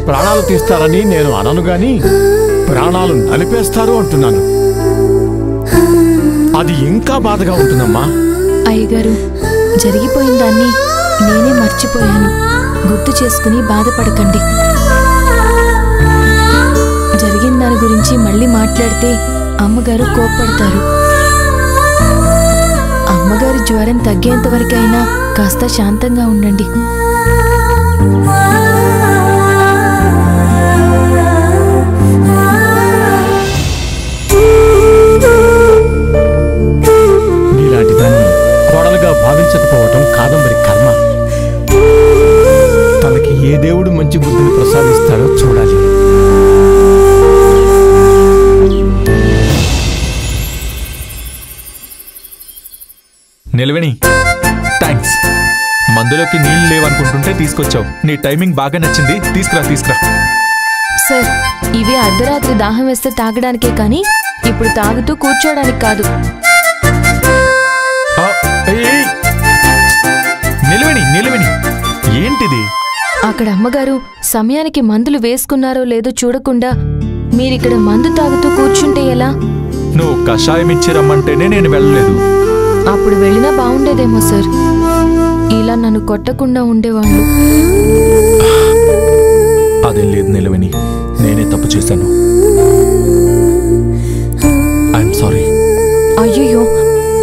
ప్రాణాలు తీస్తారని నేను అనను గాని ప్రాణాలు నలిపేస్తారు అంటున్నాను. అది ఇంకా బాధగా ఉంటుందమ్మా. అయ్యగారు, జరిగిపోయిన దాన్ని నేనే మర్చిపోయాను. గుర్తు చేసుకుని బాధపడకండి. జరిగిన దాని గురించి మళ్ళీ మాట్లాడితే అమ్మగారు కోప్పడతారు. అమ్మగారి జ్వరం తగ్గేంత వరకైనా కాస్త శాంతంగా ఉండండి. నీలాంటి దాన్ని కోడలుగా భావించకపోవటం కాదంబరి కర్మ. తనకి ఏ దేవుడు మంచి బుద్ధిని ప్రసాదిస్తాడో చూడాలి. నిలవేణి, థ్యాంక్స్. మందులోకి నీళ్లు లేవనుకుంటుంటే తీసుకొచ్చావు. నీ టైమింగ్ బాగా నచ్చింది. తీసుకురా. సార్, ఇవి అర్ధరాత్రి దాహం వేస్తే తాగడానికే కానీ ఇప్పుడు తాగుతూ కూర్చోడానికి కాదు. నిలవేణి, ఏంటిది? అక్కడ అమ్మగారు సమయానికి మందులు వేసుకున్నారో లేదో చూడకుండా మీరిక్కడ మందు తాగుతూ కూర్చుంటే ఎలా? నువ్వు కషాయం ఇచ్చి రమ్మంటేనే నేను వెళ్ళలేదు. అప్పుడు వెళ్ళినా బాగుండేదేమో సార్. ఇలా నన్ను కొట్టకుండా ఉండేవాళ్ళు. అదేం లేదు నిలవేణి, నేనే తప్పు చేశాను. I'm sorry. అయ్యయ్యో,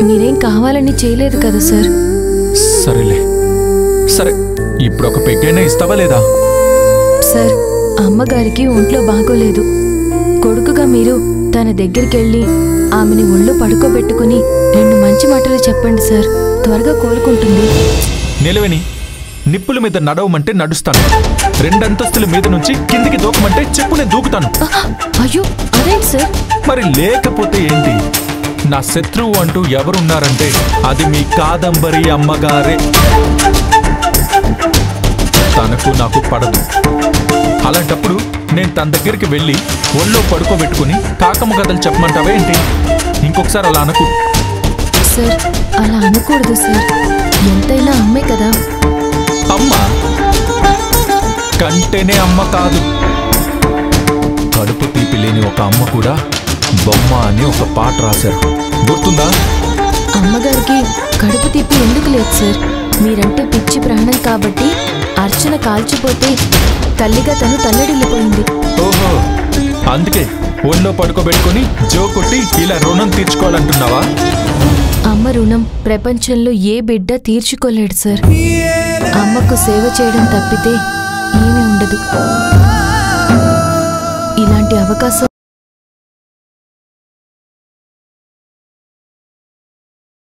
మీరేం కావాలని చేయలేదు కదా సార్. సరేలే. సరే, ఇప్పుడు ఒక పెగ్గైనా ఇస్తావా లేదా? సార్, అమ్మగారికి ఒంట్లో బాగోలేదు. కొడుకుగా మీరు తన దగ్గరికెళ్ళి ఆమెని ఒళ్ళో పడుకోబెట్టుకుని 2 మంచి మాటలు చెప్పండి సార్. త్వరగా కోలుకుంటుంది. నిలవేణి, నిప్పుల మీద నడవమంటే నడుస్తాను. 2 అంతస్తుల మీద నుంచి కిందికి దూకమంటే చెప్పు, నేను దూకుతాను. అయ్యో, అదేంటి సార్? మరి లేకపోతే ఏంటి? నా శత్రువు అంటూ ఎవరున్నారంటే అది మీ కాదంబరి అమ్మగారే. తనకు నాకు పడదు. అలాంటప్పుడు నేను తన దగ్గరికి వెళ్ళి ఒళ్ళో పడుకోబెట్టుకుని కాకమ్మ కథలు చెప్పమంటావా ఏంటి? ఇంకొకసారి అలా అనకు. సార్, అలా అనకూడదు సార్. ఎంతైనా అమ్మే కదా. అమ్మ కంటేనే అమ్మ కాదు. కడుపు తీపి లేని ఒక అమ్మ కూడా బొమ్మ అని ఒక పాట రాశారు, గుర్తుందా? అమ్మగారికి కడుపు తీపి ఎందుకు లేదు సార్? మీరంటే పిచ్చి ప్రాణం కాబట్టి అర్చన కాల్చిపోతే తల్లిగా తను తల్లడిల్లిపోయింది. ఓహో, అందుకే ఒళ్ళో పడుకోబెట్టుకుని జో కొట్టి ఇలా రుణం తీర్చుకోవాలంటున్నావా? అమ్మ రుణం ప్రపంచంలో ఏ బిడ్డ తీర్చుకోలేడు సార్. అమ్మకు సేవ చేయడం తప్పితే ఏమీ ఉండదు. ఇలాంటి అవకాశం